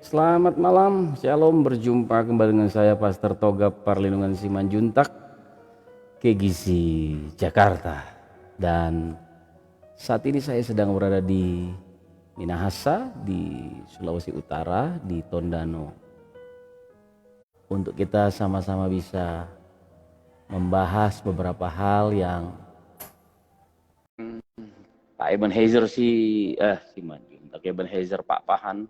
Selamat malam, Shalom, berjumpa kembali dengan saya Pastor Toga Parlindungan Simanjuntak, KGC Jakarta. Dan saat ini saya sedang berada di Minahasa, di Sulawesi Utara, di Tondano. Untuk kita sama-sama bisa membahas beberapa hal yang Pak Ebenezer Simanjuntak, Ebenezer Pak Pahan,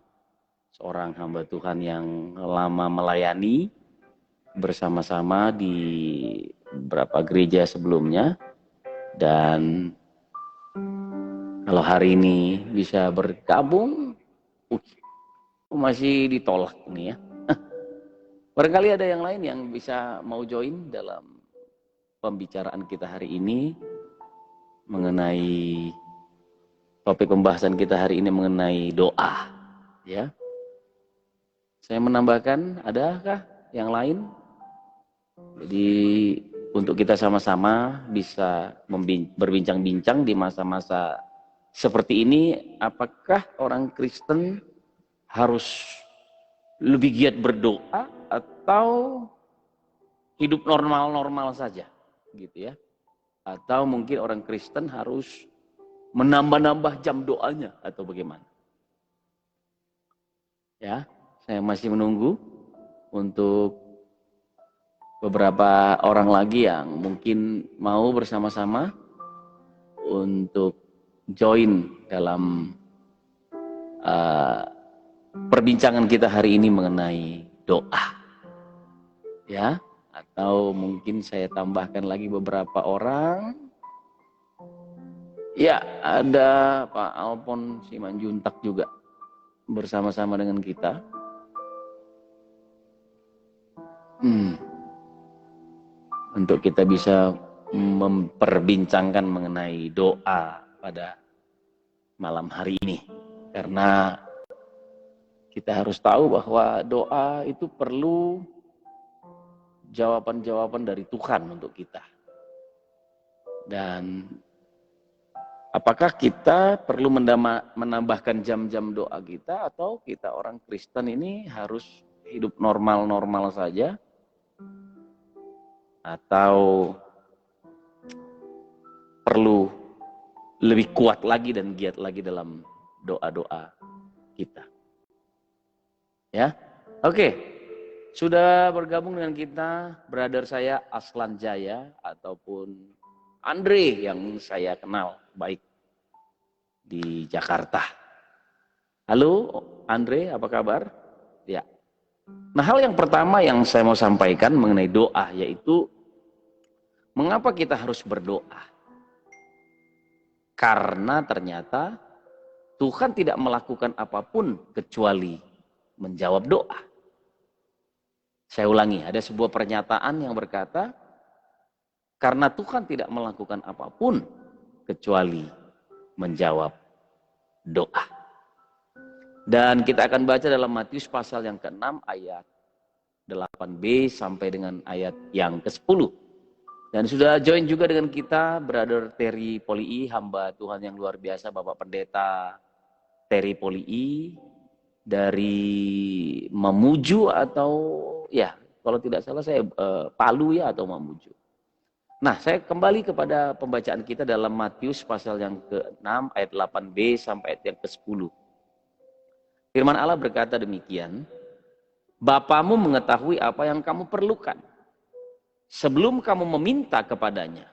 seorang hamba Tuhan yang lama melayani bersama-sama di beberapa gereja sebelumnya, dan kalau hari ini bisa bergabung, masih ditolak nih ya. Barangkali ada yang lain yang bisa mau join dalam pembicaraan kita hari ini mengenai topik pembahasan kita hari ini mengenai doa, ya. Saya menambahkan, adakah yang lain? Jadi untuk kita sama-sama bisa berbincang-bincang di masa-masa seperti ini, apakah orang Kristen harus lebih giat berdoa atau hidup normal-normal saja, gitu ya? Atau mungkin orang Kristen harus menambah-nambah jam doanya atau bagaimana? Ya, saya masih menunggu untuk beberapa orang lagi yang mungkin mau bersama-sama untuk join dalam perbincangan kita hari ini mengenai doa, ya. Atau mungkin saya tambahkan lagi beberapa orang. Ya, ada Pak Alpon Simanjuntak juga bersama-sama dengan kita. Untuk kita bisa memperbincangkan mengenai doa pada malam hari ini. Karena kita harus tahu bahwa doa itu perlu jawaban-jawaban dari Tuhan untuk kita. Dan apakah kita perlu menambahkan jam-jam doa kita, atau kita orang Kristen ini harus hidup normal-normal saja? Atau perlu lebih kuat lagi dan giat lagi dalam doa-doa kita? Ya, oke. Sudah bergabung dengan kita brother saya Aslan Jaya ataupun Andre yang saya kenal baik di Jakarta. Halo Andre, apa kabar? Ya. Nah, hal yang pertama yang saya mau sampaikan mengenai doa yaitu mengapa kita harus berdoa? Karena ternyata Tuhan tidak melakukan apapun kecuali menjawab doa. Saya ulangi, ada sebuah pernyataan yang berkata, karena Tuhan tidak melakukan apapun kecuali menjawab doa. Dan kita akan baca dalam Matius pasal yang ke-6 ayat 8b sampai dengan ayat yang ke-10. Dan sudah join juga dengan kita Brother Terry Polii, hamba Tuhan yang luar biasa, Bapak Pendeta Terry Polii dari Mamuju, atau ya kalau tidak salah saya Palu ya, atau Mamuju. Nah, saya kembali kepada pembacaan kita dalam Matius pasal yang ke-6 ayat 8b sampai ayat yang ke-10. Firman Allah berkata demikian, Bapamu mengetahui apa yang kamu perlukan sebelum kamu meminta kepadanya.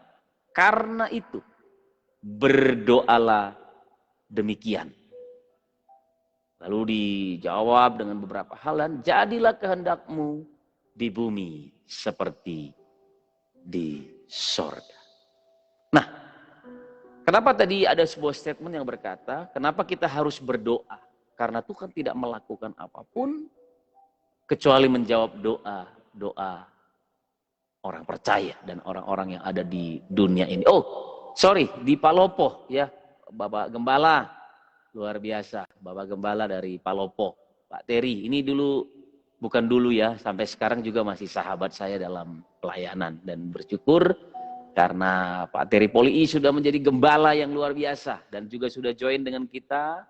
Karena itu, berdoalah demikian. Lalu dijawab dengan beberapa hal, dan jadilah kehendakmu di bumi seperti di sorga. Nah, kenapa tadi ada sebuah statement yang berkata, kenapa kita harus berdoa? Karena Tuhan tidak melakukan apapun kecuali menjawab doa orang percaya dan orang-orang yang ada di dunia ini. Oh, sorry, di Palopo ya, Bapak Gembala, luar biasa, Bapak Gembala dari Palopo, Pak Terry. Ini bukan dulu ya, sampai sekarang juga masih sahabat saya dalam pelayanan, dan bersyukur karena Pak Terry Polii sudah menjadi gembala yang luar biasa dan juga sudah join dengan kita.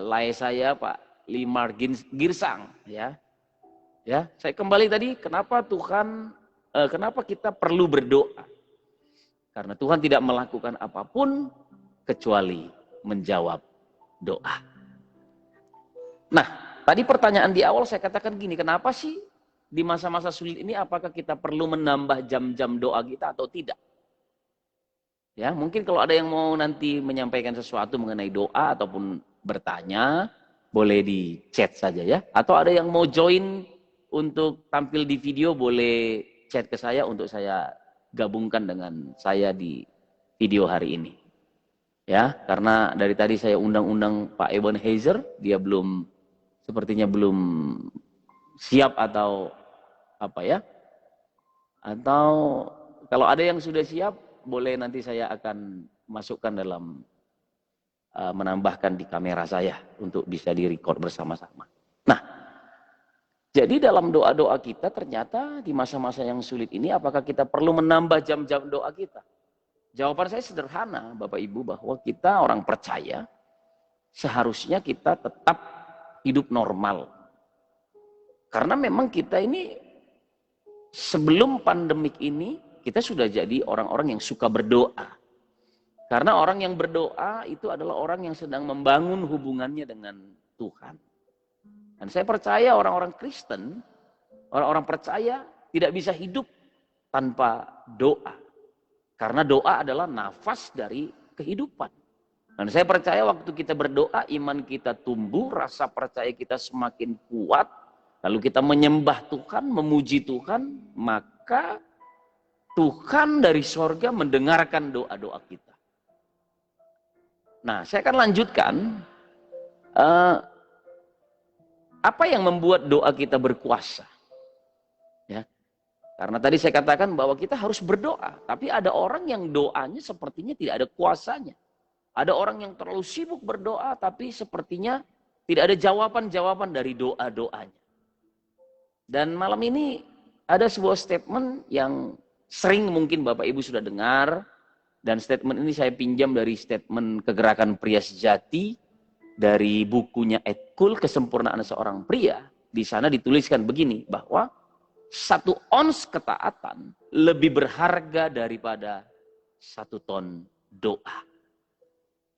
Lai saya Pak Limar Girsang, ya. Ya, saya kembali tadi kenapa kenapa kita perlu berdoa? Karena Tuhan tidak melakukan apapun kecuali menjawab doa. Nah, tadi pertanyaan di awal saya katakan gini, kenapa sih di masa-masa sulit ini apakah kita perlu menambah jam-jam doa kita atau tidak? Ya, mungkin kalau ada yang mau nanti menyampaikan sesuatu mengenai doa ataupun bertanya, boleh di chat saja ya. Atau ada yang mau join untuk tampil di video, boleh chat ke saya untuk saya gabungkan dengan saya di video hari ini. Ya, karena dari tadi saya undang-undang Pak Ebenezer, dia sepertinya belum siap atau apa ya. Atau kalau ada yang sudah siap, boleh nanti saya akan masukkan dalam menambahkan di kamera saya untuk bisa direcord bersama-sama. Nah, jadi dalam doa-doa kita ternyata di masa-masa yang sulit ini apakah kita perlu menambah jam-jam doa kita? Jawaban saya sederhana, Bapak Ibu, bahwa kita orang percaya seharusnya kita tetap hidup normal. Karena memang kita ini sebelum pandemik ini kita sudah jadi orang-orang yang suka berdoa. Karena orang yang berdoa itu adalah orang yang sedang membangun hubungannya dengan Tuhan. Dan saya percaya orang-orang Kristen, orang-orang percaya tidak bisa hidup tanpa doa. Karena doa adalah nafas dari kehidupan. Dan saya percaya waktu kita berdoa, iman kita tumbuh, rasa percaya kita semakin kuat. Lalu kita menyembah Tuhan, memuji Tuhan, maka Tuhan dari sorga mendengarkan doa-doa kita. Nah, saya akan lanjutkan. Apa yang membuat doa kita berkuasa? Ya, karena tadi saya katakan bahwa kita harus berdoa. Tapi ada orang yang doanya sepertinya tidak ada kuasanya. Ada orang yang terlalu sibuk berdoa, tapi sepertinya tidak ada jawaban-jawaban dari doa-doanya. Dan malam ini ada sebuah statement yang sering mungkin Bapak Ibu sudah dengar, dan statement ini saya pinjam dari statement Kegerakan Pria Sejati dari bukunya Ed Cool, Kesempurnaan Seorang Pria. Di sana dituliskan begini, bahwa 1 ons ketaatan lebih berharga daripada 1 ton doa.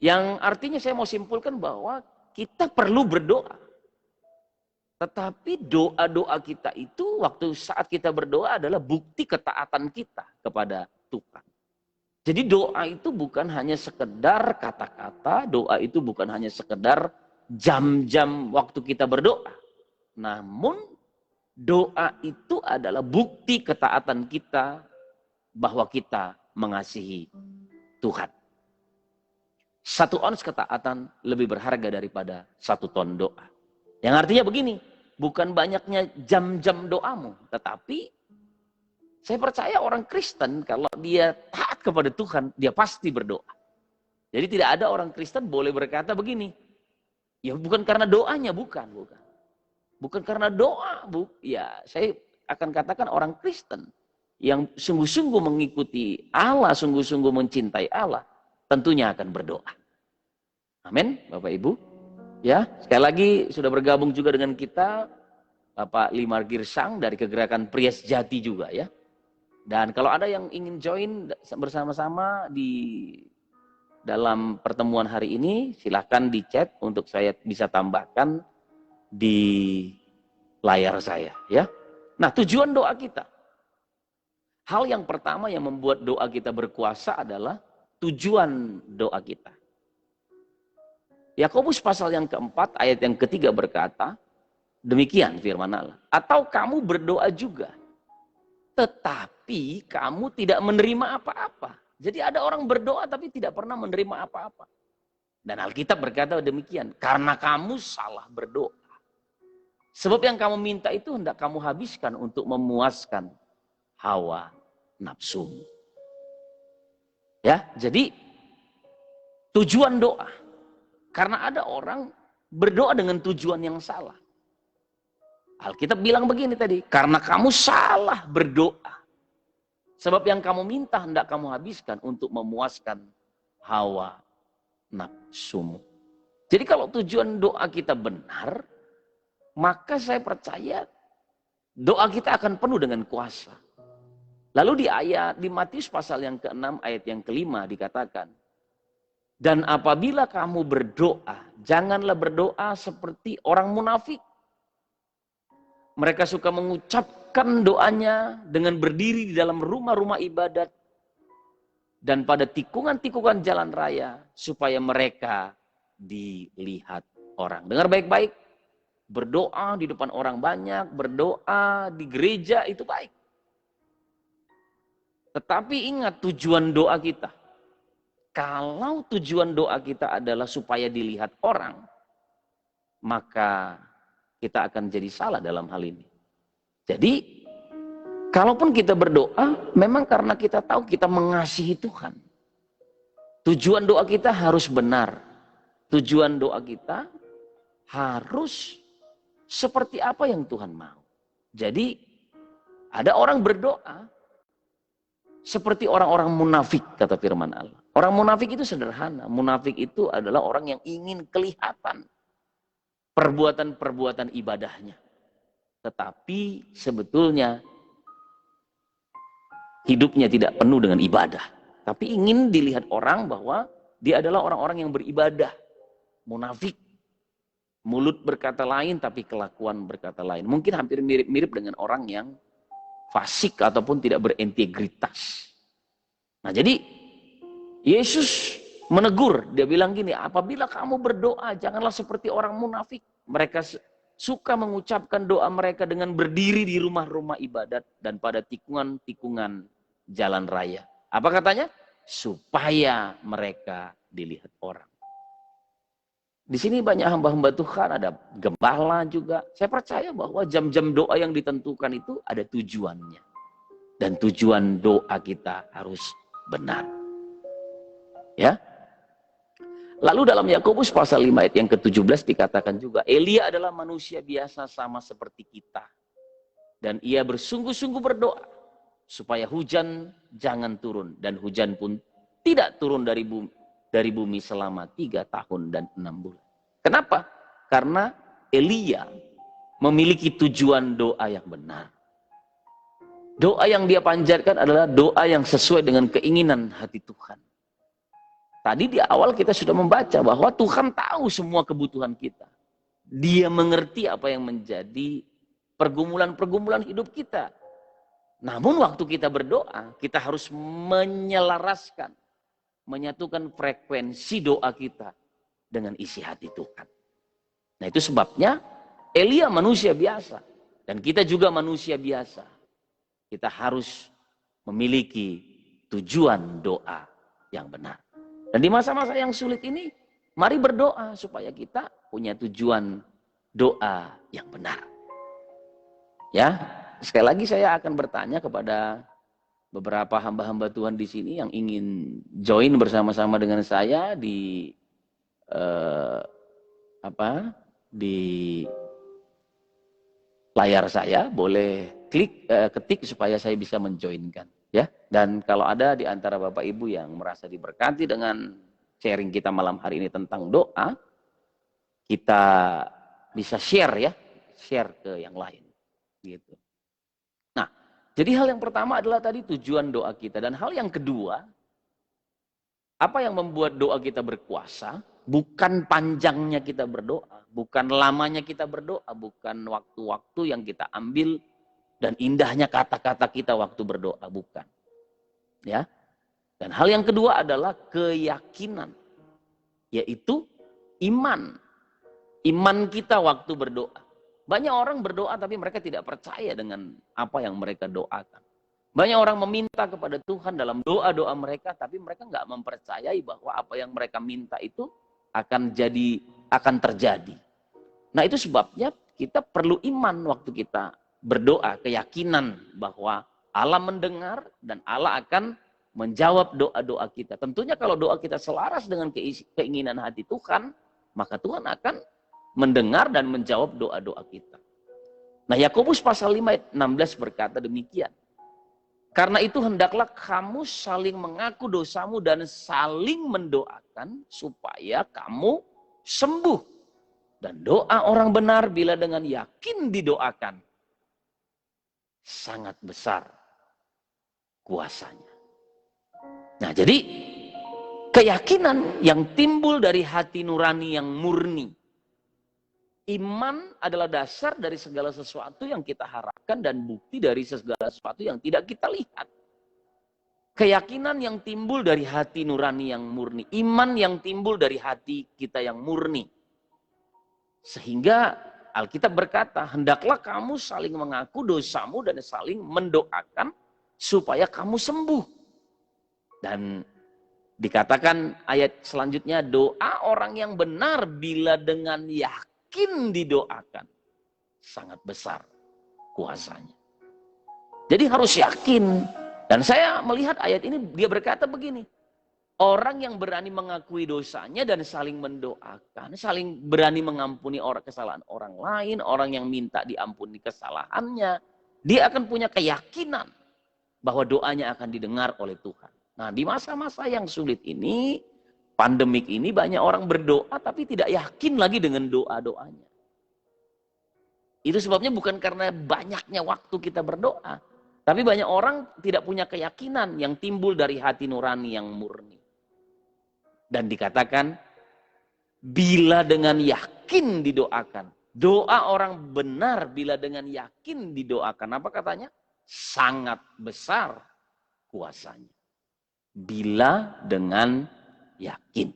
Yang artinya saya mau simpulkan bahwa kita perlu berdoa. Tetapi doa-doa kita itu waktu saat kita berdoa adalah bukti ketaatan kita kepada Tuhan. Jadi doa itu bukan hanya sekedar kata-kata, doa itu bukan hanya sekedar jam-jam waktu kita berdoa. Namun doa itu adalah bukti ketaatan kita bahwa kita mengasihi Tuhan. 1 ons ketaatan lebih berharga daripada 1 ton doa. Yang artinya begini, bukan banyaknya jam-jam doamu, tetapi saya percaya orang Kristen kalau dia taat kepada Tuhan, dia pasti berdoa. Jadi tidak ada orang Kristen boleh berkata begini, ya bukan karena doanya, bukan. Bukan karena doa, ya saya akan katakan orang Kristen yang sungguh-sungguh mengikuti Allah, sungguh-sungguh mencintai Allah, tentunya akan berdoa. Amin, Bapak Ibu. Ya, sekali lagi sudah bergabung juga dengan kita Bapak Limar Girsang dari Kegerakan Pria Sejati juga ya. Dan kalau ada yang ingin join bersama-sama di dalam pertemuan hari ini, silahkan di chat untuk saya bisa tambahkan di layar saya ya. Nah, tujuan doa kita. Hal yang pertama yang membuat doa kita berkuasa adalah tujuan doa kita. Yakobus pasal yang keempat ayat yang ketiga berkata, demikian firman Allah. Atau kamu berdoa juga, tetapi kamu tidak menerima apa-apa. Jadi ada orang berdoa tapi tidak pernah menerima apa-apa. Dan Alkitab berkata demikian, karena kamu salah berdoa. Sebab yang kamu minta itu hendak kamu habiskan untuk memuaskan hawa nafsumu. Ya, jadi tujuan doa. Karena ada orang berdoa dengan tujuan yang salah. Alkitab bilang begini tadi, karena kamu salah berdoa. Sebab yang kamu minta hendak kamu habiskan untuk memuaskan hawa nafsumu. Jadi kalau tujuan doa kita benar, maka saya percaya doa kita akan penuh dengan kuasa. Lalu di Matius pasal yang ke-6 ayat yang ke-5 dikatakan, dan apabila kamu berdoa, janganlah berdoa seperti orang munafik. Mereka suka mengucapkan doanya dengan berdiri di dalam rumah-rumah ibadat dan pada tikungan-tikungan jalan raya supaya mereka dilihat orang. Dengar baik-baik, berdoa di depan orang banyak, berdoa di gereja itu baik. Tetapi ingat tujuan doa kita. Kalau tujuan doa kita adalah supaya dilihat orang, maka kita akan jadi salah dalam hal ini. Jadi, kalaupun kita berdoa, memang karena kita tahu kita mengasihi Tuhan. Tujuan doa kita harus benar. Tujuan doa kita harus seperti apa yang Tuhan mau. Jadi, ada orang berdoa seperti orang-orang munafik, kata firman Allah. Orang munafik itu sederhana. Munafik itu adalah orang yang ingin kelihatan perbuatan-perbuatan ibadahnya. Tetapi sebetulnya hidupnya tidak penuh dengan ibadah. Tapi ingin dilihat orang bahwa dia adalah orang-orang yang beribadah. Munafik. Mulut berkata lain tapi kelakuan berkata lain. Mungkin hampir mirip-mirip dengan orang yang fasik ataupun tidak berintegritas. Nah, jadi Yesus menegur, dia bilang gini, apabila kamu berdoa janganlah seperti orang munafik. Mereka suka mengucapkan doa mereka dengan berdiri di rumah-rumah ibadat dan pada tikungan-tikungan jalan raya. Apa katanya? Supaya mereka dilihat orang. Di sini banyak hamba-hamba Tuhan, ada gembala juga. Saya percaya bahwa jam-jam doa yang ditentukan itu ada tujuannya. Dan tujuan doa kita harus benar. Ya. Lalu dalam Yakobus pasal 5 ayat yang ke-17 dikatakan juga, Elia adalah manusia biasa sama seperti kita. Dan ia bersungguh-sungguh berdoa supaya hujan jangan turun. Dan hujan pun tidak turun dari bumi selama 3 tahun dan 6 bulan. Kenapa? Karena Elia memiliki tujuan doa yang benar. Doa yang dia panjatkan adalah doa yang sesuai dengan keinginan hati Tuhan. Tadi di awal kita sudah membaca bahwa Tuhan tahu semua kebutuhan kita. Dia mengerti apa yang menjadi pergumulan-pergumulan hidup kita. Namun waktu kita berdoa, kita harus menyelaraskan, menyatukan frekuensi doa kita dengan isi hati Tuhan. Nah, itu sebabnya Elia manusia biasa dan kita juga manusia biasa. Kita harus memiliki tujuan doa yang benar. Dan di masa-masa yang sulit ini, mari berdoa supaya kita punya tujuan doa yang benar. Ya, sekali lagi saya akan bertanya kepada beberapa hamba-hamba Tuhan di sini yang ingin join bersama-sama dengan saya di di layar saya, boleh ketik supaya saya bisa menjoinkan, ya. Dan kalau ada di antara Bapak Ibu yang merasa diberkati dengan sharing kita malam hari ini tentang doa, kita bisa share ya, share ke yang lain, gitu. Nah, jadi hal yang pertama adalah tadi tujuan doa kita, dan hal yang kedua, apa yang membuat doa kita berkuasa? Bukan panjangnya kita berdoa, bukan lamanya kita berdoa, bukan waktu-waktu yang kita ambil dan indahnya kata-kata kita waktu berdoa, bukan. Ya. Dan hal yang kedua adalah keyakinan, yaitu iman. Iman kita waktu berdoa. Banyak orang berdoa tapi mereka tidak percaya dengan apa yang mereka doakan. Banyak orang meminta kepada Tuhan dalam doa-doa mereka, tapi mereka nggak mempercayai bahwa apa yang mereka minta itu akan terjadi. Nah, itu sebabnya kita perlu iman waktu kita berdoa, keyakinan bahwa Allah mendengar dan Allah akan menjawab doa-doa kita. Tentunya kalau doa kita selaras dengan keinginan hati Tuhan, maka Tuhan akan mendengar dan menjawab doa-doa kita. Nah, Yakobus pasal 5 ayat 16 berkata demikian. Karena itu hendaklah kamu saling mengaku dosamu dan saling mendoakan supaya kamu sembuh. Dan doa orang benar bila dengan yakin didoakan, sangat besar kuasanya. Nah, jadi keyakinan yang timbul dari hati nurani yang murni. Iman adalah dasar dari segala sesuatu yang kita harapkan dan bukti dari segala sesuatu yang tidak kita lihat. Keyakinan yang timbul dari hati nurani yang murni. Iman yang timbul dari hati kita yang murni. Sehingga Alkitab berkata, hendaklah kamu saling mengaku dosamu dan saling mendoakan supaya kamu sembuh. Dan dikatakan ayat selanjutnya, doa orang yang benar bila dengan yakin didoakan, sangat besar kuasanya. Jadi harus yakin. Dan saya melihat ayat ini, dia berkata begini, orang yang berani mengakui dosanya dan saling mendoakan, saling berani mengampuni kesalahan orang lain, orang yang minta diampuni kesalahannya, dia akan punya keyakinan bahwa doanya akan didengar oleh Tuhan. Nah, di masa-masa yang sulit ini, pandemik ini, banyak orang berdoa tapi tidak yakin lagi dengan doa-doanya. Itu sebabnya bukan karena banyaknya waktu kita berdoa, tapi banyak orang tidak punya keyakinan yang timbul dari hati nurani yang murni. Dan dikatakan, bila dengan yakin didoakan. Doa orang benar bila dengan yakin didoakan. Apa katanya? Sangat besar kuasanya. Bila dengan yakin.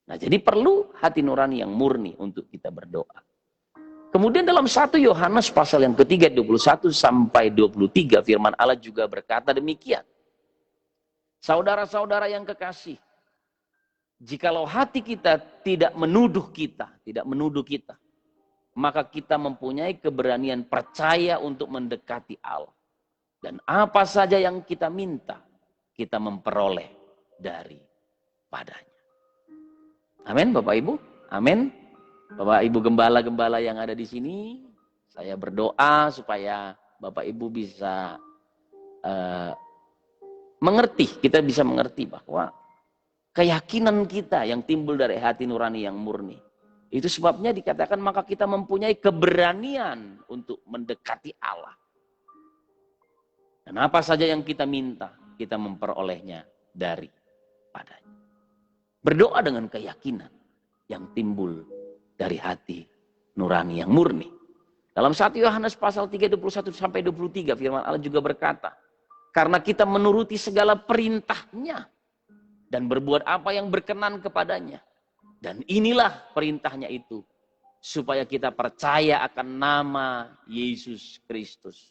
Nah, jadi perlu hati nurani yang murni untuk kita berdoa. Kemudian dalam 1 Yohanes pasal yang ketiga 21 sampai 23 firman Allah juga berkata demikian. Saudara-saudara yang kekasih, jikalau hati kita tidak menuduh kita, maka kita mempunyai keberanian percaya untuk mendekati Allah. Dan apa saja yang kita minta, kita memperoleh daripadanya. Amin, Bapak Ibu. Amin. Bapak Ibu gembala-gembala yang ada di sini, saya berdoa supaya Bapak Ibu bisa mengerti, kita bisa mengerti bahwa keyakinan kita yang timbul dari hati nurani yang murni. Itu sebabnya dikatakan maka kita mempunyai keberanian untuk mendekati Allah. Dan apa saja yang kita minta, kita memperolehnya daripadanya. Berdoa dengan keyakinan yang timbul dari hati nurani yang murni. Dalam 1 Yohanes pasal 3, 21 sampai 23 firman Allah juga berkata, karena kita menuruti segala perintahnya dan berbuat apa yang berkenan kepadanya. Dan inilah perintahnya itu, supaya kita percaya akan nama Yesus Kristus.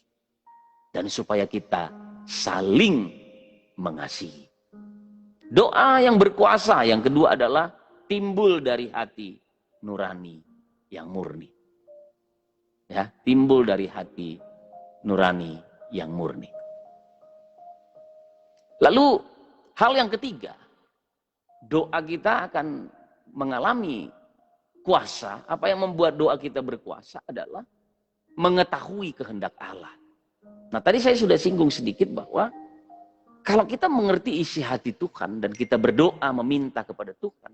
Dan supaya kita saling mengasihi. Doa yang berkuasa yang kedua adalah timbul dari hati nurani yang murni. Ya, timbul dari hati nurani yang murni. Lalu hal yang ketiga, doa kita akan mengalami kuasa. Apa yang membuat doa kita berkuasa adalah mengetahui kehendak Allah. Nah, tadi saya sudah singgung sedikit bahwa kalau kita mengerti isi hati Tuhan dan kita berdoa meminta kepada Tuhan,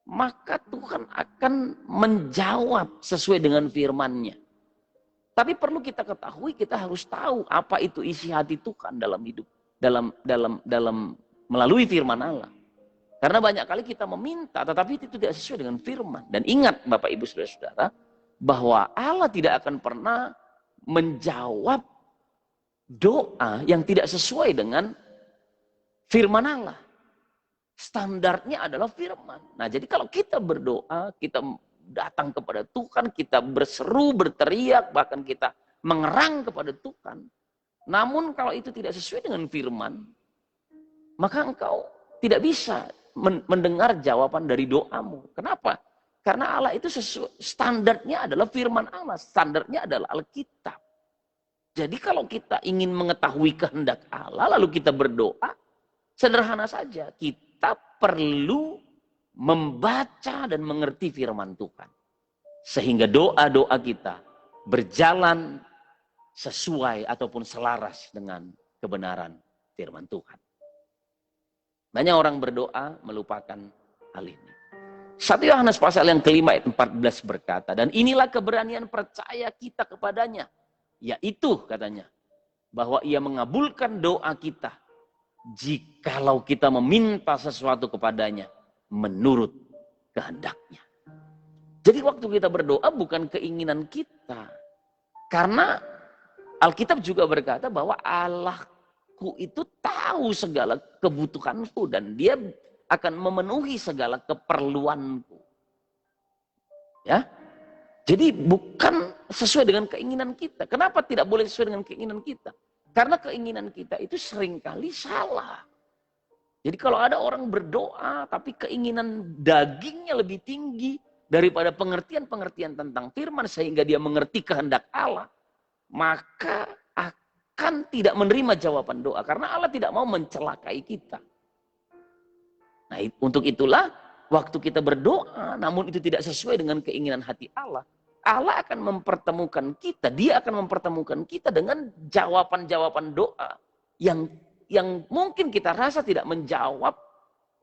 maka Tuhan akan menjawab sesuai dengan firman-Nya. Tapi perlu kita ketahui, kita harus tahu apa itu isi hati Tuhan dalam hidup, dalam melalui firman Allah. Karena banyak kali kita meminta, tetapi itu tidak sesuai dengan firman. Dan ingat Bapak Ibu Saudara-saudara, bahwa Allah tidak akan pernah menjawab doa yang tidak sesuai dengan firman Allah. Standarnya adalah firman. Nah, jadi kalau kita berdoa, kita datang kepada Tuhan, kita berseru, berteriak, bahkan kita mengerang kepada Tuhan. Namun kalau itu tidak sesuai dengan firman, maka engkau tidak bisa mendengar jawaban dari doamu. Kenapa? Karena Allah itu standarnya adalah firman Allah, standarnya adalah Alkitab. Jadi kalau kita ingin mengetahui kehendak Allah, lalu kita berdoa, sederhana saja, kita perlu membaca dan mengerti firman Tuhan. Sehingga doa-doa kita berjalan sesuai ataupun selaras dengan kebenaran firman Tuhan. Banyak orang berdoa melupakan hal ini. 1 Yohanes pasal yang kelima ayat 14 berkata, dan inilah keberanian percaya kita kepadanya, yaitu katanya, bahwa ia mengabulkan doa kita, jikalau kita meminta sesuatu kepadanya, menurut kehendaknya. Jadi waktu kita berdoa bukan keinginan kita. Karena Alkitab juga berkata bahwa Allahku itu tahu segala kebutuhanku dan dia akan memenuhi segala keperluanku. Ya. Jadi bukan sesuai dengan keinginan kita. Kenapa tidak boleh sesuai dengan keinginan kita? Karena keinginan kita itu seringkali salah. Jadi kalau ada orang berdoa tapi keinginan dagingnya lebih tinggi daripada pengertian-pengertian tentang firman sehingga dia mengerti kehendak Allah, maka akan tidak menerima jawaban doa karena Allah tidak mau mencelakai kita. Nah, untuk itulah waktu kita berdoa namun itu tidak sesuai dengan keinginan hati Allah, Allah akan mempertemukan kita, dia akan mempertemukan kita dengan jawaban-jawaban doa yang mungkin kita rasa tidak menjawab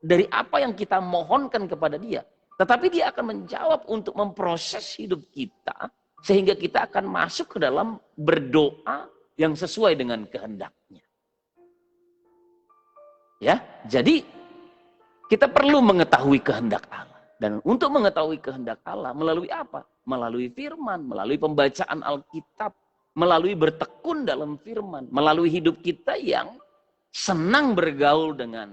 dari apa yang kita mohonkan kepada dia. Tetapi dia akan menjawab untuk memproses hidup kita sehingga kita akan masuk ke dalam berdoa yang sesuai dengan kehendaknya. Ya, jadi kita perlu mengetahui kehendak Allah. Dan untuk mengetahui kehendak Allah melalui apa? Melalui firman, melalui pembacaan Alkitab, melalui bertekun dalam firman, melalui hidup kita yang senang bergaul dengan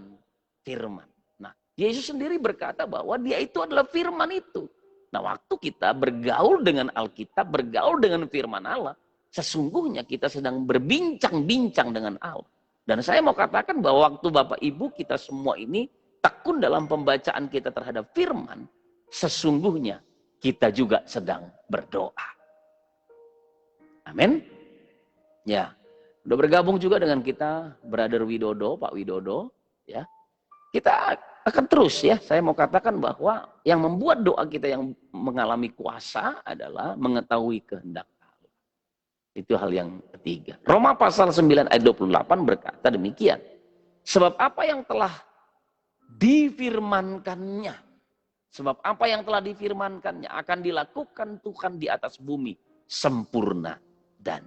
firman. Nah, Yesus sendiri berkata bahwa dia itu adalah firman itu. Nah, waktu kita bergaul dengan Alkitab, bergaul dengan firman Allah, sesungguhnya kita sedang berbincang-bincang dengan Allah. Dan saya mau katakan bahwa waktu Bapak Ibu kita semua ini tekun dalam pembacaan kita terhadap firman, sesungguhnya kita juga sedang berdoa. Amin. Ya, udah bergabung juga dengan kita Brother Widodo, Pak Widodo, ya. Kita akan terus ya, saya mau katakan bahwa yang membuat doa kita yang mengalami kuasa adalah mengetahui kehendak Allah. Itu hal yang ketiga. Roma pasal 9 ayat 28 berkata demikian. Sebab apa yang telah difirmankannya, sebab apa yang telah difirmankannya akan dilakukan Tuhan di atas bumi sempurna dan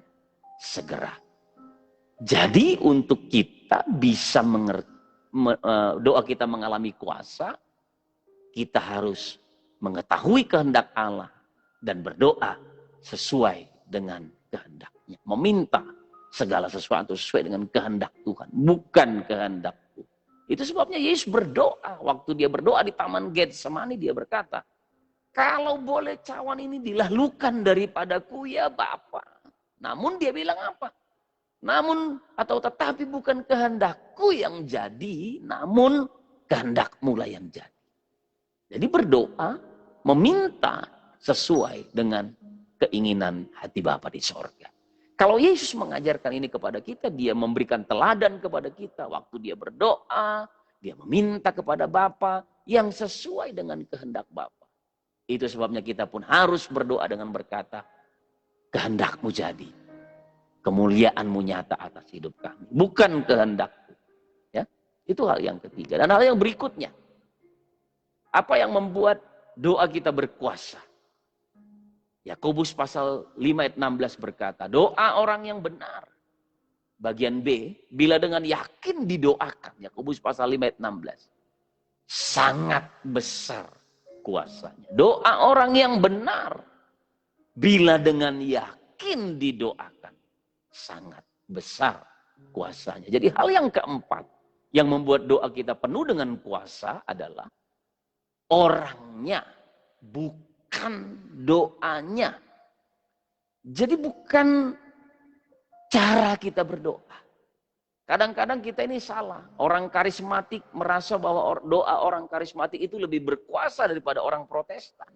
segera. Jadi untuk kita bisa doa kita mengalami kuasa, kita harus mengetahui kehendak Allah dan berdoa sesuai dengan kehendaknya. Meminta segala sesuatu sesuai dengan kehendak Tuhan, bukan kehendakku. Itu sebabnya Yesus berdoa. Waktu dia berdoa di Taman Getsemani, dia berkata, kalau boleh cawan ini dilalukan daripadaku ya Bapa. Namun dia bilang apa? Namun atau tetapi bukan kehendakku yang jadi, namun kehendakmu lah yang jadi. Jadi berdoa, meminta sesuai dengan keinginan hati Bapa di sorga. Kalau Yesus mengajarkan ini kepada kita, dia memberikan teladan kepada kita. Waktu dia berdoa, dia meminta kepada Bapa yang sesuai dengan kehendak Bapa. Itu sebabnya kita pun harus berdoa dengan berkata, kehendakmu jadi. Kemuliaanmu nyata atas hidup kami. Bukan kehendakku. Ya, itu hal yang ketiga. Dan hal yang berikutnya. Apa yang membuat doa kita berkuasa? Yakobus pasal 5 ayat 16 berkata, doa orang yang benar. Bagian B, bila dengan yakin didoakan. Yakobus pasal 5 ayat 16. Sangat besar kuasanya. Doa orang yang benar. Bila dengan yakin didoakan. Sangat besar kuasanya. Jadi hal yang keempat yang membuat doa kita penuh dengan kuasa adalah orangnya, bukan doanya. Jadi bukan cara kita berdoa. Kadang-kadang kita ini salah. Orang karismatik merasa bahwa doa orang karismatik itu lebih berkuasa daripada orang Protestan.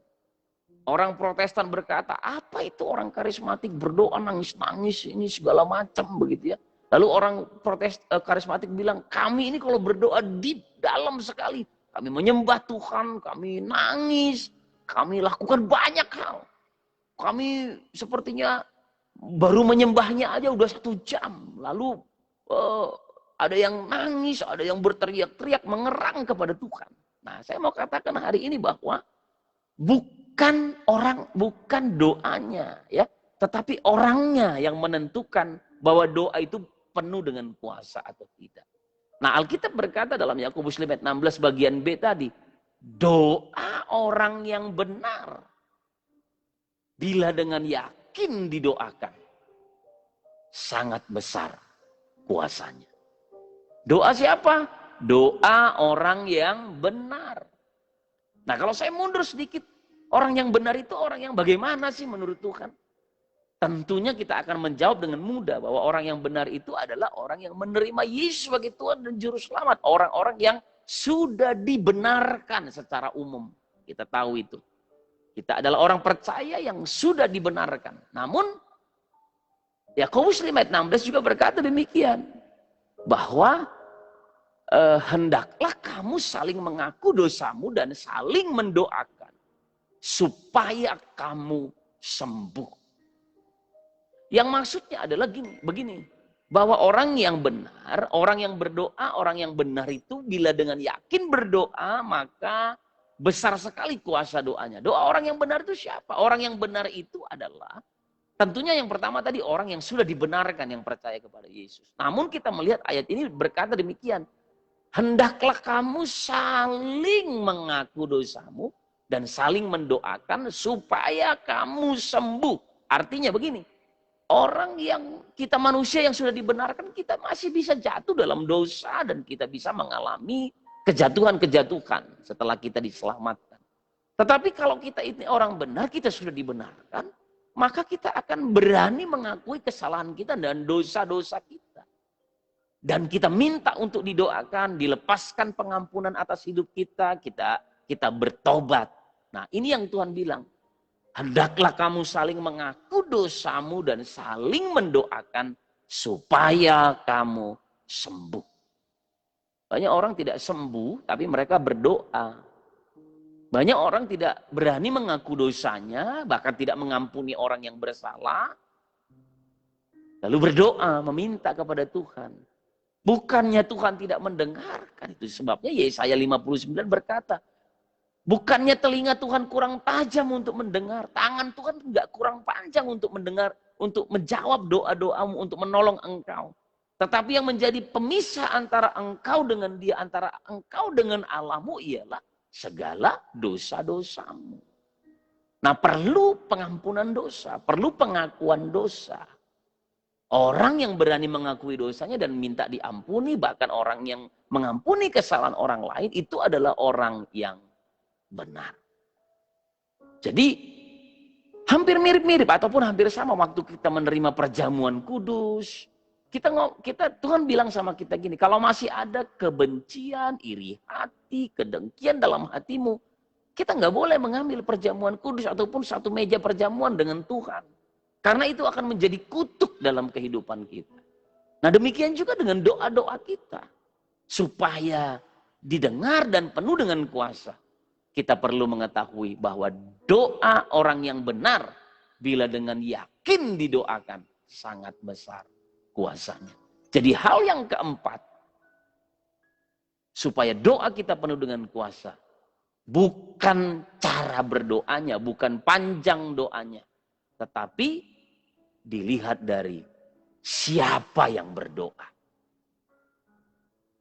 Orang Protestan berkata, apa itu orang karismatik berdoa nangis-nangis ini segala macam begitu ya. Lalu orang karismatik bilang, kami ini kalau berdoa deep, dalam sekali. Kami menyembah Tuhan, kami nangis, kami lakukan banyak hal. Kami sepertinya baru menyembahnya aja udah 1 jam. Lalu ada yang nangis, ada yang berteriak-teriak, mengerang kepada Tuhan. Nah, saya mau katakan hari ini bahwa Bukan doanya, ya, tetapi orangnya yang menentukan bahwa doa itu penuh dengan kuasa atau tidak. Nah, Alkitab berkata dalam Yakobus 5 ayat 16 bagian B tadi, doa orang yang benar bila dengan yakin didoakan, sangat besar kuasanya. Doa siapa? Doa orang yang benar. Nah, kalau saya mundur sedikit, orang yang benar itu orang yang bagaimana sih menurut Tuhan? Tentunya kita akan menjawab dengan mudah bahwa orang yang benar itu adalah orang yang menerima Yesus sebagai Tuhan dan Juru Selamat. Orang-orang yang sudah dibenarkan secara umum. Kita tahu itu. Kita adalah orang percaya yang sudah dibenarkan. Namun, Yakobus 5 ayat 16 juga berkata demikian. Bahwa hendaklah kamu saling mengaku dosamu dan saling mendoakan. Supaya kamu sembuh. Yang maksudnya adalah begini, bahwa orang yang benar, orang yang berdoa, orang yang benar itu bila dengan yakin berdoa, maka besar sekali kuasa doanya. Doa orang yang benar itu siapa? Orang yang benar itu adalah, tentunya yang pertama tadi orang yang sudah dibenarkan, yang percaya kepada Yesus. Namun kita melihat ayat ini berkata demikian, hendaklah kamu saling mengaku dosamu dan saling mendoakan supaya kamu sembuh. Artinya begini, orang yang kita manusia yang sudah dibenarkan, kita masih bisa jatuh dalam dosa dan kita bisa mengalami kejatuhan-kejatuhan setelah kita diselamatkan. Tetapi kalau kita ini orang benar, kita sudah dibenarkan, maka kita akan berani mengakui kesalahan kita dan dosa-dosa kita. Dan kita minta untuk didoakan, dilepaskan pengampunan atas hidup kita, kita bertobat. Nah, ini yang Tuhan bilang. Hendaklah kamu saling mengaku dosamu dan saling mendoakan supaya kamu sembuh. Banyak orang tidak sembuh, tapi mereka berdoa. Banyak orang tidak berani mengaku dosanya, bahkan tidak mengampuni orang yang bersalah. Lalu berdoa, meminta kepada Tuhan. Bukannya Tuhan tidak mendengarkan. Itu sebabnya Yesaya 59 berkata, bukannya telinga Tuhan kurang tajam untuk mendengar. Tangan Tuhan enggak kurang panjang untuk mendengar. Untuk menjawab doa-doamu. Untuk menolong engkau. Tetapi yang menjadi pemisah antara engkau dengan dia. Antara engkau dengan Allahmu ialah segala dosa-dosamu. Nah, perlu pengampunan dosa. Perlu pengakuan dosa. Orang yang berani mengakui dosanya dan minta diampuni. Bahkan orang yang mengampuni kesalahan orang lain. Itu adalah orang yang benar. Jadi hampir mirip-mirip ataupun hampir sama waktu kita menerima perjamuan kudus. Tuhan bilang sama kita gini, kalau masih ada kebencian, iri hati, kedengkian dalam hatimu, kita nggak boleh mengambil perjamuan kudus ataupun satu meja perjamuan dengan Tuhan. Karena itu akan menjadi kutuk dalam kehidupan kita. Nah, demikian juga dengan doa-doa kita. Supaya didengar dan penuh dengan kuasa. Kita perlu mengetahui bahwa doa orang yang benar bila dengan yakin didoakan sangat besar kuasanya. Jadi hal yang keempat, supaya doa kita penuh dengan kuasa, bukan cara berdoanya, bukan panjang doanya, tetapi dilihat dari siapa yang berdoa.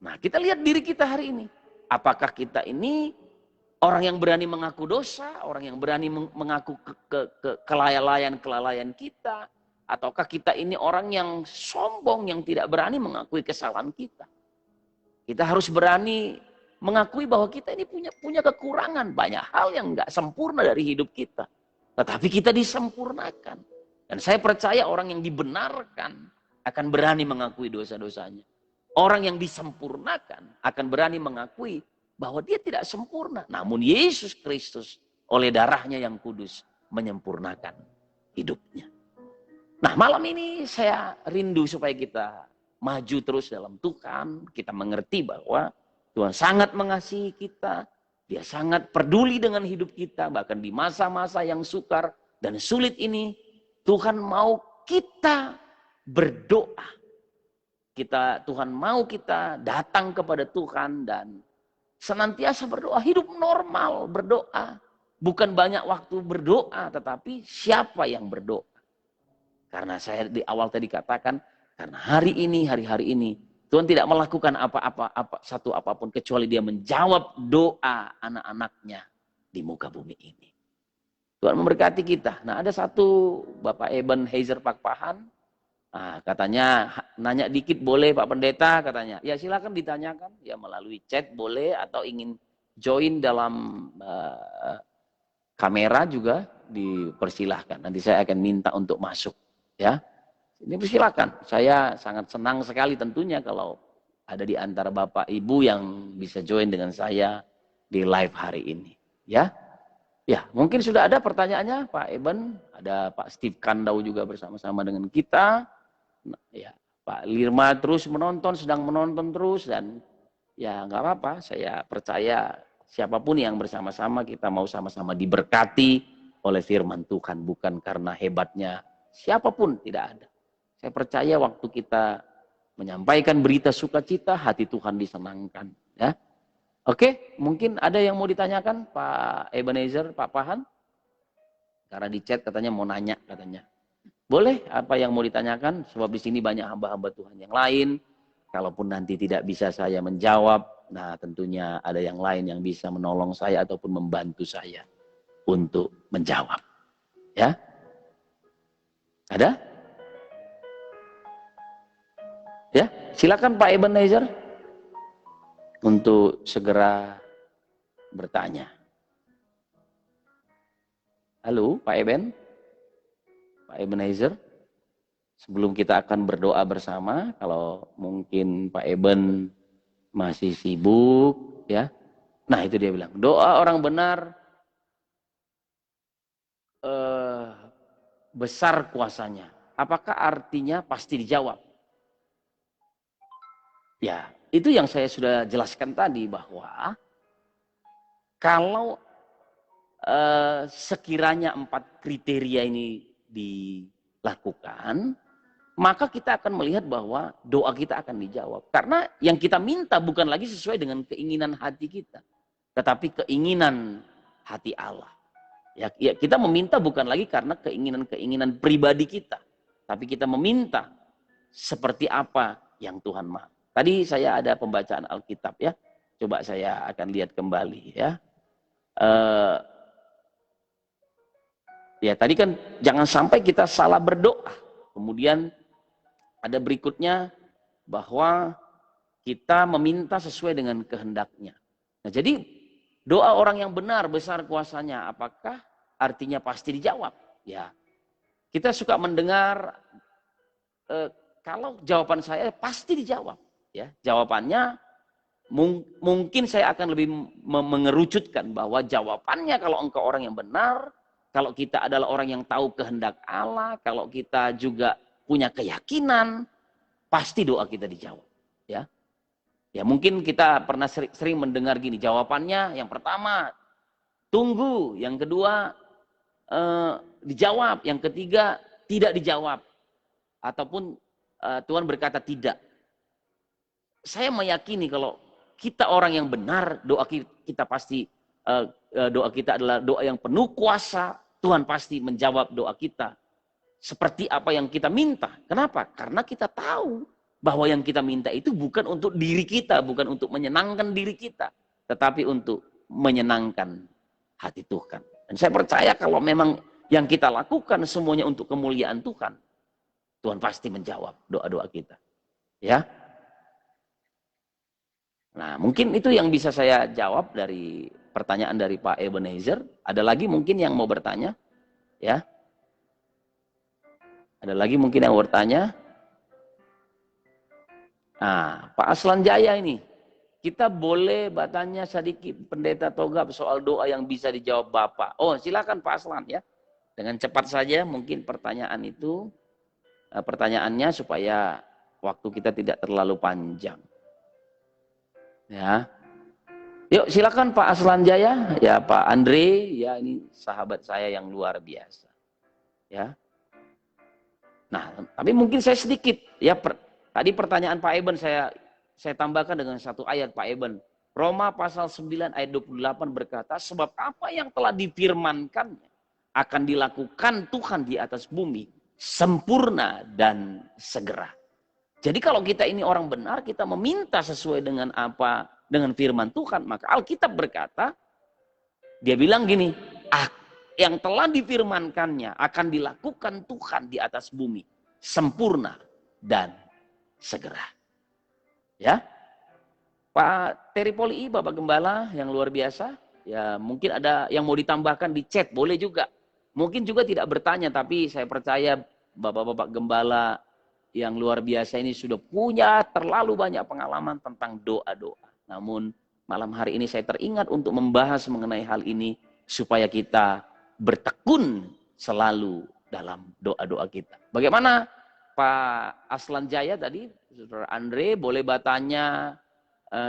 Nah, kita lihat diri kita hari ini. Apakah kita ini orang yang berani mengaku dosa, orang yang berani mengaku kelalaian kita, ataukah kita ini orang yang sombong, yang tidak berani mengakui kesalahan kita? Kita harus berani mengakui bahwa kita ini punya kekurangan, banyak hal yang nggak sempurna dari hidup kita, tetapi kita disempurnakan. Dan saya percaya orang yang dibenarkan akan berani mengakui dosa-dosanya. Orang yang disempurnakan akan berani mengakui bahwa dia tidak sempurna. Namun Yesus Kristus oleh darahnya yang kudus menyempurnakan hidupnya. Nah, malam ini saya rindu supaya kita maju terus dalam Tuhan. Kita mengerti bahwa Tuhan sangat mengasihi kita. Dia sangat peduli dengan hidup kita. Bahkan di masa-masa yang sukar dan sulit ini, Tuhan mau kita berdoa. Tuhan mau kita datang kepada Tuhan dan senantiasa berdoa, hidup normal berdoa. Bukan banyak waktu berdoa, tetapi siapa yang berdoa. Karena saya di awal tadi katakan, karena hari-hari ini, Tuhan tidak melakukan satu apapun kecuali dia menjawab doa anak-anaknya di muka bumi ini. Tuhan memberkati kita. Nah, ada satu Bapak Ebenezer Pakpahan, nah, katanya nanya dikit boleh Pak Pendeta, katanya. Ya silakan ditanyakan, ya melalui chat boleh, atau ingin join dalam kamera juga dipersilahkan. Nanti saya akan minta untuk masuk, ya. Ini persilakan. Saya sangat senang sekali tentunya kalau ada di antara Bapak Ibu yang bisa join dengan saya di live hari ini, ya. Ya, mungkin sudah ada pertanyaannya Pak Eben, ada Pak Steve Kandau juga bersama-sama dengan kita. Nah, ya, Pak Lirma terus menonton, sedang menonton terus, dan ya nggak apa-apa, saya percaya siapapun yang bersama-sama kita mau sama-sama diberkati oleh firman Tuhan, bukan karena hebatnya siapapun, tidak ada. Saya percaya waktu kita menyampaikan berita sukacita, hati Tuhan disenangkan, ya. Oke, mungkin ada yang mau ditanyakan Pak Ebenezer, Pak Pahan? Karena di chat katanya mau nanya katanya. Boleh apa yang mau ditanyakan? Sebab di sini banyak hamba-hamba Tuhan yang lain. Kalaupun nanti tidak bisa saya menjawab, nah tentunya ada yang lain yang bisa menolong saya ataupun membantu saya untuk menjawab. Ya? Ada? Ya, silakan Pak Ebenezer untuk segera bertanya. Halo, Pak Eben? Pak Ebenezer? Sebelum kita akan berdoa bersama, kalau mungkin Pak Eben masih sibuk, ya. Nah, itu dia bilang, doa orang benar besar kuasanya. Apakah artinya pasti dijawab? Ya, itu yang saya sudah jelaskan tadi, bahwa kalau sekiranya 4 kriteria ini dilakukan, maka kita akan melihat bahwa doa kita akan dijawab. Karena yang kita minta bukan lagi sesuai dengan keinginan hati kita, tetapi keinginan hati Allah. Ya, kita meminta bukan lagi karena keinginan-keinginan pribadi kita, tapi kita meminta seperti apa yang Tuhan mau. Tadi saya ada pembacaan Alkitab, ya. Coba saya akan lihat kembali, ya. Ya tadi kan jangan sampai kita salah berdoa. Kemudian ada berikutnya bahwa kita meminta sesuai dengan kehendaknya. Nah, jadi doa orang yang benar besar kuasanya, apakah artinya pasti dijawab? Ya, kita suka mendengar kalau jawaban saya pasti dijawab. Ya, jawabannya mungkin saya akan lebih mengerucutkan bahwa jawabannya kalau engkau orang yang benar, kalau kita adalah orang yang tahu kehendak Allah, kalau kita juga punya keyakinan, pasti doa kita dijawab. Ya, ya mungkin kita pernah sering mendengar gini, jawabannya yang pertama tunggu, yang kedua dijawab, yang ketiga tidak dijawab, ataupun Tuhan berkata tidak. Saya meyakini kalau kita orang yang benar, doa kita pasti doa kita adalah doa yang penuh kuasa. Tuhan pasti menjawab doa kita seperti apa yang kita minta. Kenapa? Karena kita tahu bahwa yang kita minta itu bukan untuk diri kita, bukan untuk menyenangkan diri kita, tetapi untuk menyenangkan hati Tuhan. Dan saya percaya kalau memang yang kita lakukan semuanya untuk kemuliaan Tuhan, Tuhan pasti menjawab doa-doa kita. Ya. Nah, mungkin itu yang bisa saya jawab dari pertanyaan dari Pak Ebenezer. Ada lagi mungkin yang mau bertanya? Ya. Ada lagi mungkin yang mau bertanya? Nah, Pak Aslan Jaya ini, kita boleh bertanya sedikit Pendeta Togap soal doa yang bisa dijawab Bapak. Oh, silakan Pak Aslan ya. Dengan cepat saja mungkin pertanyaan itu, pertanyaannya supaya waktu kita tidak terlalu panjang. Ya, yuk silakan Pak Aslan Jaya, ya Pak Andre, ya ini sahabat saya yang luar biasa. Ya, nah tapi mungkin saya sedikit ya tadi pertanyaan Pak Eben saya tambahkan dengan satu ayat Pak Eben. Roma pasal 9 ayat 28 berkata, sebab apa yang telah difirmankannya akan dilakukan Tuhan di atas bumi, sempurna dan segera. Jadi kalau kita ini orang benar, kita meminta sesuai dengan apa, dengan firman Tuhan, maka Alkitab berkata, dia bilang gini, yang telah difirmankannya akan dilakukan Tuhan di atas bumi, sempurna dan segera. Ya, Pak Terry Poli, Bapak Gembala yang luar biasa, ya mungkin ada yang mau ditambahkan di chat, boleh juga. Mungkin juga tidak bertanya, tapi saya percaya Bapak-Bapak Gembala yang luar biasa ini sudah punya terlalu banyak pengalaman tentang doa-doa. Namun malam hari ini saya teringat untuk membahas mengenai hal ini supaya kita bertekun selalu dalam doa-doa kita. Bagaimana Pak Aslan Jaya tadi, Saudara Andre, boleh bertanya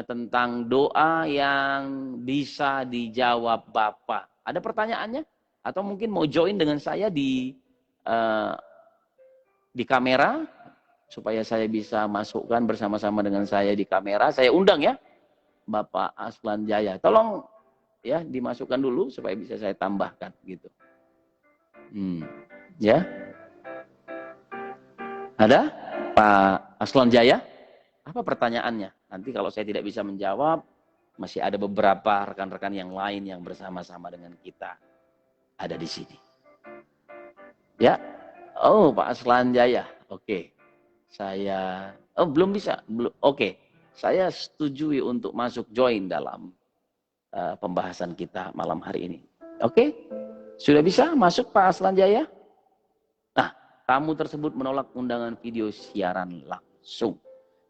tentang doa yang bisa dijawab Bapak. Ada pertanyaannya? Atau mungkin mau join dengan saya di kamera supaya saya bisa masukkan bersama-sama dengan saya di kamera. Saya undang ya Bapak Aslan Jaya. Tolong ya dimasukkan dulu supaya bisa saya tambahkan gitu. Ya. Ada Pak Aslan Jaya? Apa pertanyaannya? Nanti kalau saya tidak bisa menjawab, masih ada beberapa rekan-rekan yang lain yang bersama-sama dengan kita ada di sini. Ya. Oh, Pak Aslan Jaya. Oke. Saya belum bisa. Belum. Oke. Saya setujui untuk masuk join dalam pembahasan kita malam hari ini. Oke? Sudah bisa masuk Pak Aslan Jaya? Nah, tamu tersebut menolak undangan video siaran langsung.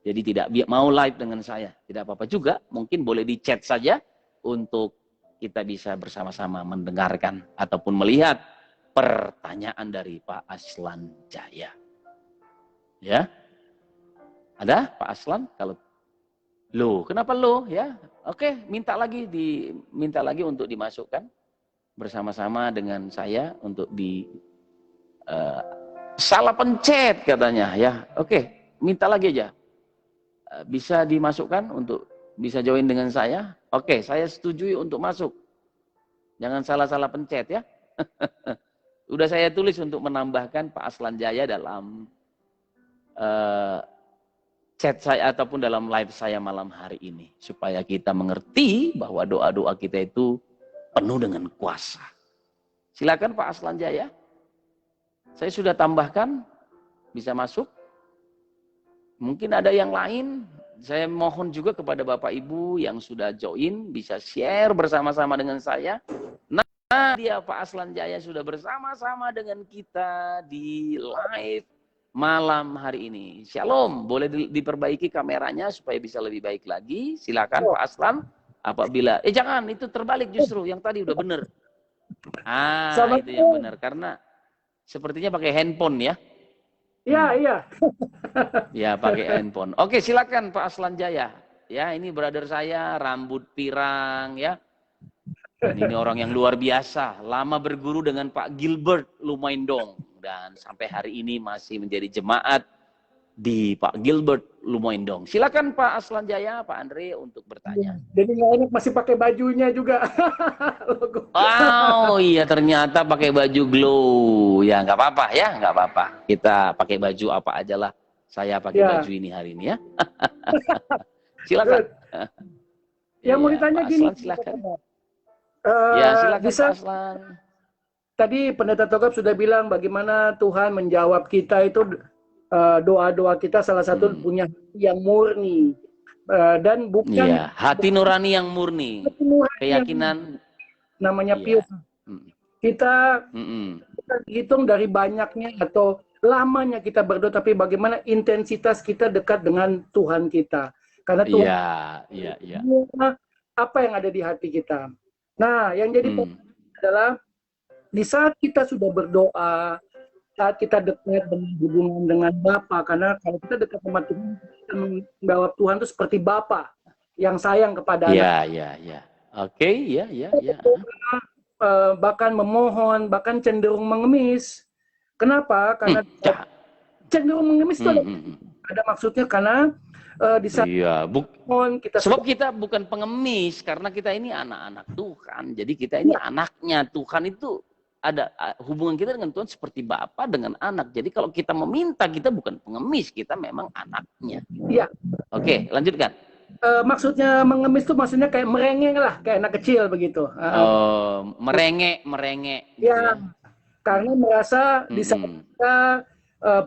Jadi tidak mau live dengan saya. Tidak apa-apa juga, mungkin boleh di chat saja untuk kita bisa bersama-sama mendengarkan ataupun melihat pertanyaan dari Pak Aslan Jaya. Ya? Ada Pak Aslan? Kalau loh, kenapa loh ya? Oke, minta lagi untuk dimasukkan bersama-sama dengan saya untuk salah pencet katanya ya. Oke, minta lagi aja. Bisa dimasukkan untuk bisa join dengan saya? Oke, saya setujui untuk masuk. Jangan salah-salah pencet ya. Udah saya tulis untuk menambahkan Pak Aslan Jaya dalam chat saya ataupun dalam live saya malam hari ini. Supaya kita mengerti bahwa doa-doa kita itu penuh dengan kuasa. Silakan Pak Aslan Jaya. Saya sudah tambahkan, bisa masuk. Mungkin ada yang lain, saya mohon juga kepada Bapak Ibu yang sudah join, bisa share bersama-sama dengan saya. Nah, dia Pak Aslan Jaya sudah bersama-sama dengan kita di live malam hari ini. Shalom, boleh diperbaiki kameranya supaya bisa lebih baik lagi. Silakan Pak Aslan. Apabila, jangan, itu terbalik justru. Yang tadi udah benar. Itu yang benar. Karena sepertinya pakai handphone ya. Iya. Ya, pakai handphone. Oke, silakan Pak Aslan Jaya. Ya, ini brother saya, rambut pirang ya. Dan ini orang yang luar biasa. Lama berguru dengan Pak Gilbert Lumoindong. Dan sampai hari ini masih menjadi jemaat di Pak Gilbert Lumoindong. Silakan Pak Aslan Jaya, Pak Andre untuk bertanya. Jadi nggak enak masih pakai bajunya juga. Oh iya, ternyata pakai baju glow. Ya nggak apa-apa ya, nggak apa-apa. Kita pakai baju apa aja lah. Saya pakai baju ini hari ini ya. Silakan. Yang mau ditanya Pak gini. Aslan, silakan. Ya silakan Pak Aslan. Tadi Pendeta Togap sudah bilang bagaimana Tuhan menjawab kita itu doa-doa kita salah satu punya hati yang murni dan bukan hati nurani yang murni, keyakinan namanya pius. Kita hitung dari banyaknya atau lamanya kita berdoa, tapi bagaimana intensitas kita dekat dengan Tuhan kita, karena Tuhan apa yang ada di hati kita. Nah, yang jadi adalah di saat kita sudah berdoa, saat kita dekat dengan hubungan dengan Bapa, karena kalau kita dekat sama Tuhan, kita menjawab Tuhan itu seperti Bapa yang sayang kepada anak. Oke. Bahkan memohon, bahkan cenderung mengemis. Kenapa? Karena cenderung mengemis itu ada maksudnya, karena di saat Iya, kita sebab sudah kita bukan pengemis karena kita ini anak-anak Tuhan. Jadi kita ini anaknya Tuhan itu ada hubungan kita dengan Tuhan seperti Bapa dengan anak. Jadi kalau kita meminta kita bukan pengemis, kita memang anaknya. ya. Oke, lanjutkan. Maksudnya mengemis itu maksudnya kayak merengek lah, kayak anak kecil begitu. Merengek gitu Ya, ya. karena merasa di saat kita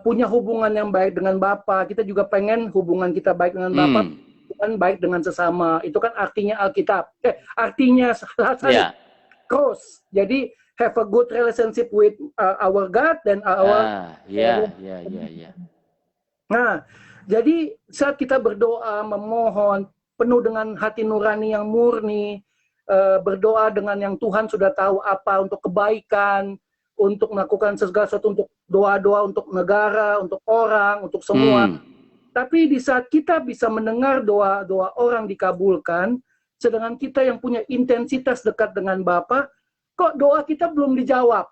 punya hubungan yang baik dengan Bapa, kita juga pengen hubungan kita baik dengan Bapa, dan baik dengan sesama. Itu kan artinya Alkitab. Artinya Ya. cross. Jadi have a good relationship with our God dan our Ya. Nah, jadi saat kita berdoa, memohon, penuh dengan hati nurani yang murni, berdoa dengan yang Tuhan sudah tahu apa untuk kebaikan, untuk melakukan segala sesuatu, untuk doa-doa untuk negara, untuk orang, untuk semua. Tapi di saat kita bisa mendengar doa-doa orang dikabulkan, sedangkan kita yang punya intensitas dekat dengan Bapa, kok doa kita belum dijawab.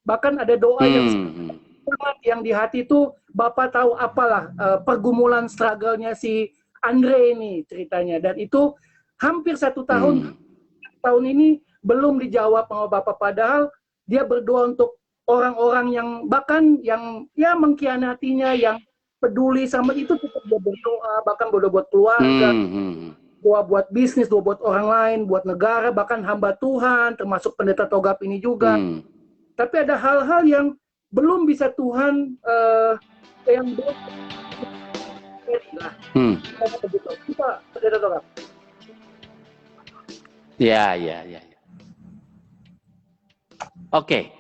Bahkan ada doa yang di hati itu Bapak tahu apalah pergumulan struggle-nya si Andre ini ceritanya, dan itu hampir 1 tahun ini belum dijawab sama Bapak, padahal dia berdoa untuk orang-orang yang bahkan yang ya mengkhianatinya, yang peduli sama itu, tetap dia berdoa, bahkan berdoa buat keluarga, doa buat bisnis, doa buat orang lain, buat negara, bahkan hamba Tuhan termasuk pendeta Togap ini juga. Tapi ada hal-hal yang belum bisa Tuhan yang belum kita pendeta Togap. Ya. Oke.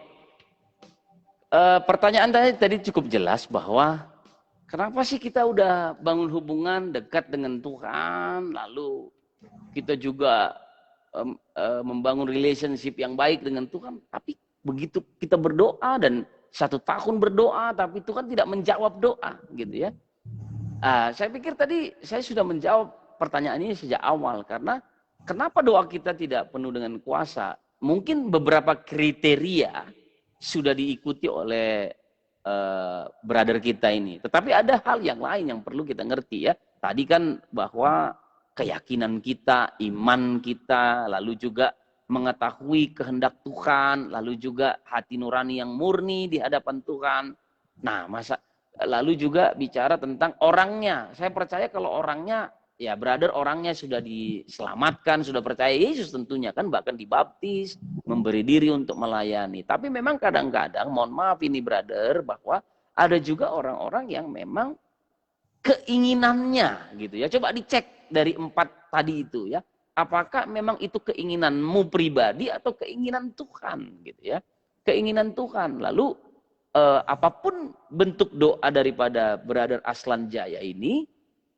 Pertanyaan tadi cukup jelas bahwa kenapa sih kita udah bangun hubungan dekat dengan Tuhan, lalu kita juga membangun relationship yang baik dengan Tuhan, tapi begitu kita berdoa dan 1 tahun berdoa, tapi Tuhan tidak menjawab doa, gitu ya. Saya pikir tadi saya sudah menjawab pertanyaan ini sejak awal, karena kenapa doa kita tidak penuh dengan kuasa? Mungkin beberapa kriteria sudah diikuti oleh brother kita ini. Tetapi ada hal yang lain yang perlu kita ngerti ya. Tadi kan bahwa keyakinan kita, iman kita, lalu juga mengetahui kehendak Tuhan, lalu juga hati nurani yang murni di hadapan Tuhan. Nah, lalu juga bicara tentang orangnya. Saya percaya kalau orangnya, ya brother, orangnya sudah diselamatkan, sudah percaya Yesus tentunya kan, bahkan dibaptis, memberi diri untuk melayani. Tapi memang kadang-kadang, mohon maaf ini brother, bahwa ada juga orang-orang yang memang keinginannya gitu ya. Coba dicek dari 4 tadi itu ya. Apakah memang itu keinginanmu pribadi atau keinginan Tuhan gitu ya. Keinginan Tuhan. Lalu apapun bentuk doa daripada brother Aslan Jaya ini,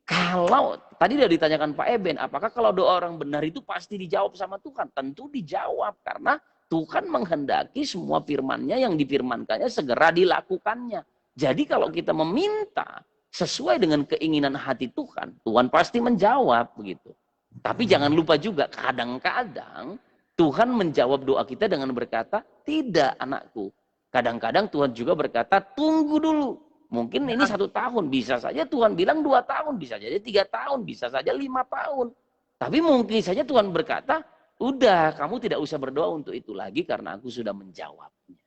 kalau tadi sudah ditanyakan Pak Eben, apakah kalau doa orang benar itu pasti dijawab sama Tuhan? Tentu dijawab, karena Tuhan menghendaki semua firman-Nya yang difirmankannya segera dilakukannya. Jadi kalau kita meminta sesuai dengan keinginan hati Tuhan, Tuhan pasti menjawab begitu. Tapi jangan lupa juga, kadang-kadang Tuhan menjawab doa kita dengan berkata, tidak anakku. Kadang-kadang Tuhan juga berkata, tunggu dulu. Mungkin ini 1 tahun, bisa saja Tuhan bilang 2 tahun, bisa saja 3 tahun, bisa saja 5 tahun. Tapi mungkin saja Tuhan berkata, udah kamu tidak usah berdoa untuk itu lagi karena aku sudah menjawabnya.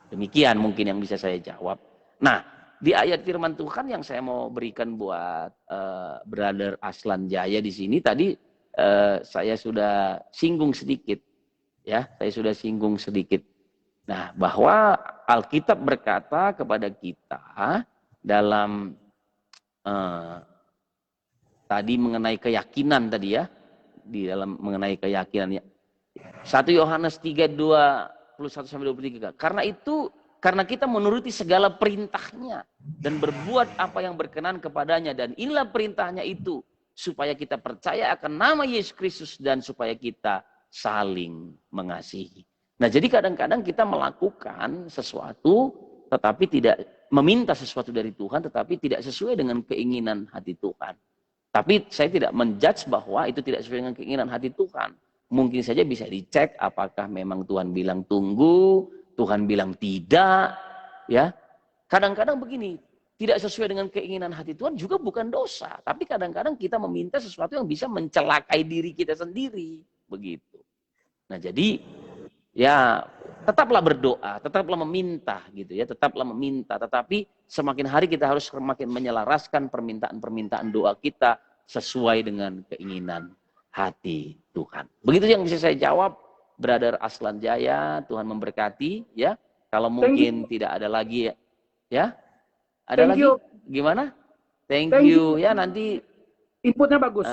Demikian mungkin yang bisa saya jawab. Nah, di ayat firman Tuhan yang saya mau berikan buat brother Aslan Jaya di sini tadi saya sudah singgung sedikit, ya, saya sudah singgung sedikit. Nah, bahwa Alkitab berkata kepada kita dalam tadi mengenai keyakinan tadi ya, di dalam mengenai keyakinannya 1 Yohanes 3:21-23. Karena kita menuruti segala perintahnya dan berbuat apa yang berkenan kepadanya, dan inilah perintahnya itu, supaya kita percaya akan nama Yesus Kristus dan supaya kita saling mengasihi. Nah, jadi kadang-kadang kita melakukan sesuatu tetapi tidak meminta sesuatu dari Tuhan, tetapi tidak sesuai dengan keinginan hati Tuhan. Tapi saya tidak menjudge bahwa itu tidak sesuai dengan keinginan hati Tuhan. Mungkin saja bisa dicek apakah memang Tuhan bilang tunggu, Tuhan bilang tidak, ya. Kadang-kadang begini, tidak sesuai dengan keinginan hati Tuhan juga bukan dosa. Tapi kadang-kadang kita meminta sesuatu yang bisa mencelakai diri kita sendiri. Begitu. Nah jadi ya tetaplah berdoa, tetaplah meminta gitu ya, tetaplah meminta. Tetapi semakin hari kita harus semakin menyelaraskan permintaan-permintaan doa kita sesuai dengan keinginan hati Tuhan. Begitu yang bisa saya jawab, Brother Aslan Jaya. Tuhan memberkati ya. Kalau mungkin tidak ada lagi ya. Ada Thank lagi? you. Gimana? Thank Thank you. you. Ya nanti Inputnya bagus.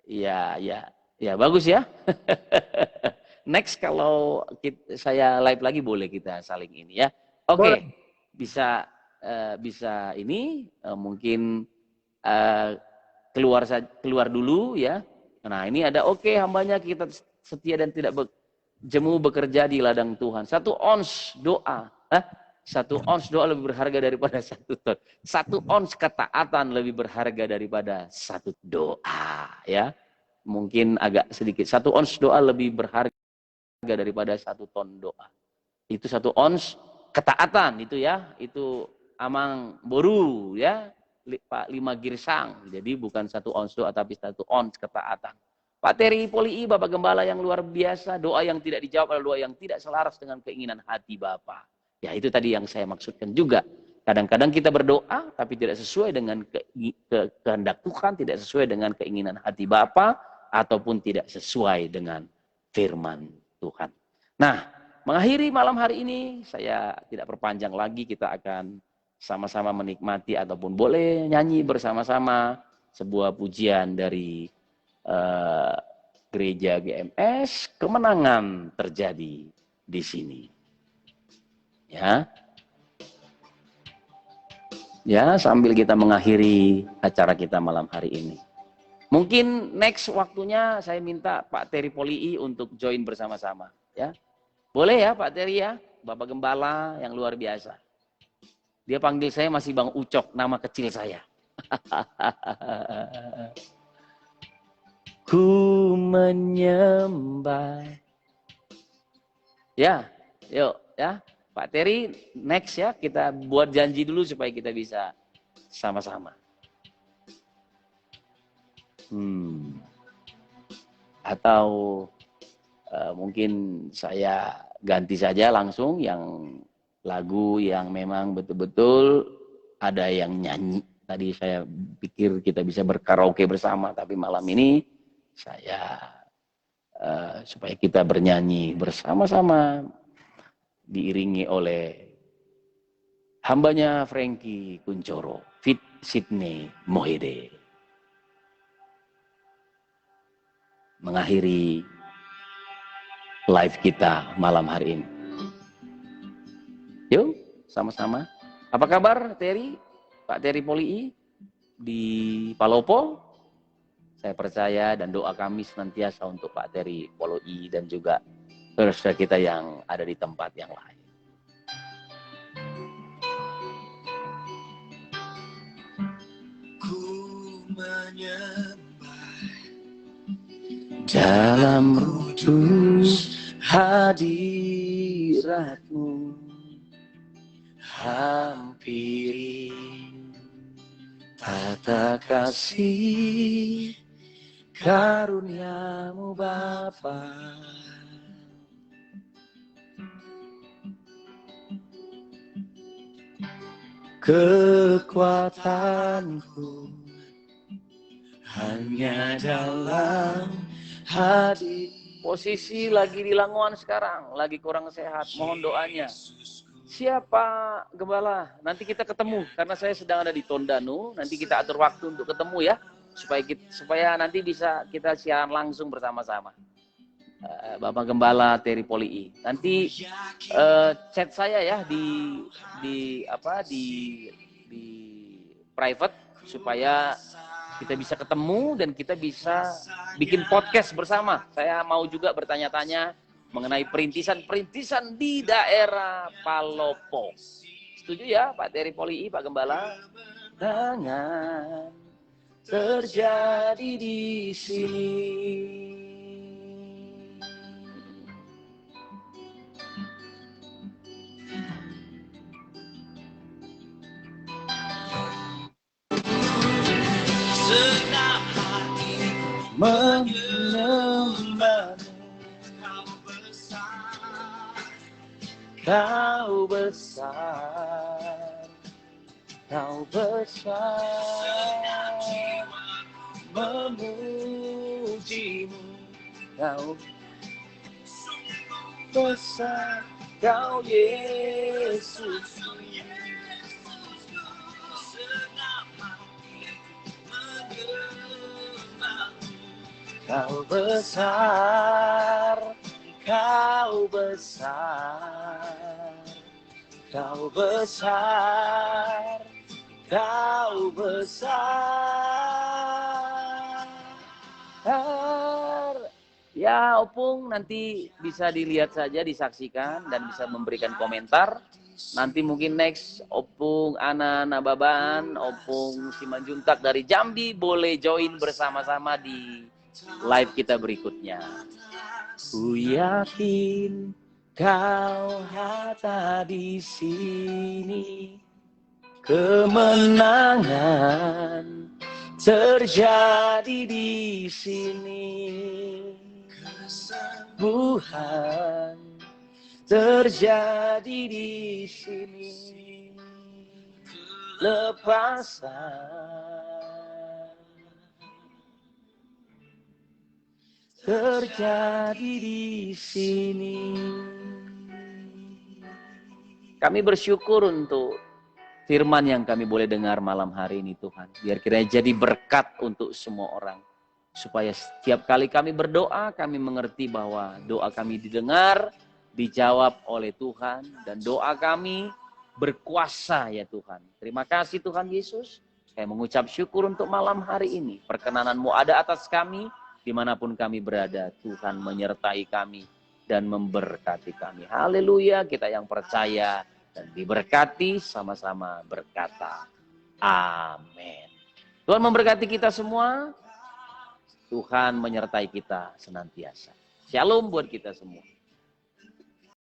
ya bagus ya. Next kalau saya live lagi boleh kita saling ini ya. Oke. Bisa ini mungkin keluar dulu ya. Nah, ini ada hambanya kita setia dan tidak jemu bekerja di ladang Tuhan. 1 ons doa. 1 ons doa lebih berharga daripada 1 ton. 1 ons ketaatan lebih berharga daripada 1 doa. Ya, mungkin agak sedikit. 1 ons doa lebih berharga daripada 1 ton doa. Itu 1 ons ketaatan itu ya. Itu amang boru ya. Pak 5 girsang. Jadi bukan 1 ons doa tapi 1 ons ketaatan. Pak Teri Polii, Bapak Gembala yang luar biasa. Doa yang tidak dijawab adalah doa yang tidak selaras dengan keinginan hati Bapak. Ya itu tadi yang saya maksudkan juga. Kadang-kadang kita berdoa tapi tidak sesuai dengan kehendak Tuhan, tidak sesuai dengan keinginan hati Bapa, ataupun tidak sesuai dengan firman Tuhan. Nah, mengakhiri malam hari ini, saya tidak perpanjang lagi, kita akan sama-sama menikmati ataupun boleh nyanyi bersama-sama sebuah pujian dari gereja GMS, kemenangan terjadi di sini. Ya, sambil kita mengakhiri acara kita malam hari ini. Mungkin next waktunya saya minta Pak Teri Polii untuk join bersama-sama. Ya, boleh ya Pak Teri ya, Bapak Gembala yang luar biasa. Dia panggil saya masih Bang Ucok, nama kecil saya. Ku menyembah. Ya, yuk ya. Pak Teri, next ya, kita buat janji dulu supaya kita bisa sama-sama. Atau mungkin saya ganti saja langsung yang lagu yang memang betul-betul ada yang nyanyi. Tadi saya pikir kita bisa berkaraoke bersama, tapi malam ini saya supaya kita bernyanyi bersama-sama, diiringi oleh hambanya Frankie Kuncoro, Fit Sydney Mohede. Mengakhiri live kita malam hari ini. Yuk, sama-sama. Apa kabar Teri? Pak Teri Polii di Palopo? Saya percaya dan doa kami senantiasa untuk Pak Teri Polii dan juga saudara kita yang ada di tempat yang lain. Dalam kudus hadiratmu, hampiri tata kasih karuniamu Bapa. Kekuatanku hanya dalam hati. Posisi lagi di Langoan sekarang, lagi kurang sehat, mohon doanya. Siapa Gembala? Nanti kita ketemu, karena saya sedang ada di Tondanu, nanti kita atur waktu untuk ketemu ya, supaya nanti bisa kita siaran langsung bersama-sama. Bapak Gembala Teri Polii. Nanti chat saya ya di private supaya kita bisa ketemu dan kita bisa bikin podcast bersama. Saya mau juga bertanya-tanya mengenai perintisan di daerah Palopo. Setuju ya Pak Teri Polii, Pak Gembala? Jangan terjadi di sini. menyembahmu. Kau besar, kau besar, memujimu. Kau besar, kau Yesus. Kau besar, kau besar, kau besar, kau besar. Ya, Opung nanti bisa dilihat saja, disaksikan, dan bisa memberikan komentar. Nanti mungkin next Opung Ana Nababan, Opung Simanjuntak dari Jambi boleh join bersama-sama di live kita berikutnya. Ku yakin kau ada di sini, kemenangan terjadi di sini, kesembuhan terjadi di sini, lepasan terjadi di sini. Kami bersyukur untuk firman yang kami boleh dengar malam hari ini, Tuhan. Biar kiranya jadi berkat untuk semua orang. Supaya setiap kali kami berdoa, kami mengerti bahwa doa kami didengar, dijawab oleh Tuhan. Dan doa kami berkuasa ya Tuhan. Terima kasih Tuhan Yesus. Saya mengucap syukur untuk malam hari ini. Perkenanan-Mu ada atas kami, dimanapun kami berada. Tuhan menyertai kami dan memberkati kami. Haleluya, kita yang percaya dan diberkati sama-sama berkata amin. Tuhan memberkati kita semua. Tuhan menyertai kita senantiasa. Shalom buat kita semua.